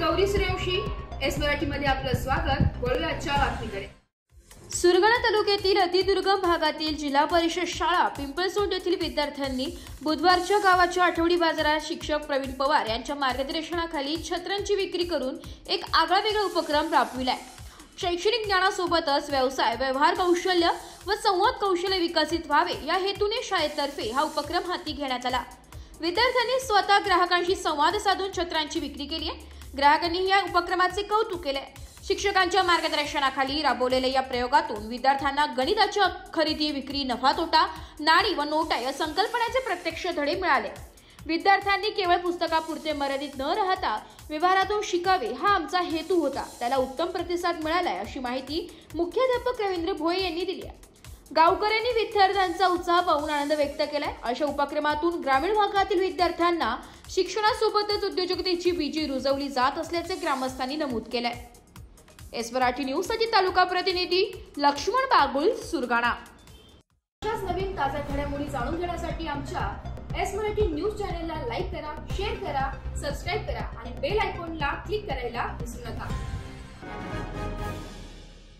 Gauri Suryavanshi S Marathi मध्ये आपलं स्वागत। वळूया आजच्या बातमीकडे। सुरगाणा तालुक्यातील अतिदुर्गम भागातील जिल्हा परिषद शाळा पिंपळसोंड येथील विद्यार्थ्यांनी बुधवारच्या गावाच्या आठवडी बाजारात शिक्षक प्रवीण पवार यांच्या मार्गदर्शनाखाली छत्रांची विक्री करून एक आगळावेगळा उपक्रम राबविलाय। शैक्षणिक ज्ञानासोबतच व्यवसाय, व्यवहार कौशल्य व संवाद कौशल्य विकसित व्हावे या हेतूने शाळेतर्फे हा उपक्रम हाती घेण्यात आला। विद्यार्थ्यांनी स्वतः ग्राहकांशी संवाद साधून छत्रांची विक्री केली आहे। ग्राहकांनी या उपक्रमाचे कौतुक केले। शिक्षकांच्या मार्गदर्शनाखाली राबवलेल्या या प्रयोगातून विद्यार्थ्यांना गणिताच्या खरेदी, विक्री, नफा तोटा, नाणी व नोटा या संकल्पनाचे प्रत्यक्ष धडे मिळाले। विद्यार्थ्यांनी केवळ पुस्तकापुरते मर्यादित न राहता व्यवहारातून शिकावे हा आमचा हेतू होता। त्याला उत्तम प्रतिसाद मिळालाय अशी माहिती मुख्याध्यापक रवींद्र भोये यांनी दिली आहे। गावकऱ्यांनी विद्यार्थ्यांचा उत्साह पाहून आनंद व्यक्त केलाय। अशा उपक्रमातून ग्रामीण भागातील विद्यार्थ्यांना शिक्षणासोबतच उद्योजकतेची बीजी रुजवली जात असल्याचे ग्रामस्थांनी नमूद केलंय। एस मराठी न्यूज साठी तालुका प्रतिनिधी लक्ष्मण बागुल, सुरगाणा। अशाच नवीन ताज्या घडामोडी जाणून घेण्यासाठी आमच्या एस मराठी न्यूज चॅनलला लाईक करा, शेअर करा, सबस्क्राइब करा आणि बेल आयकॉनला क्लिक करायला विसरू नका।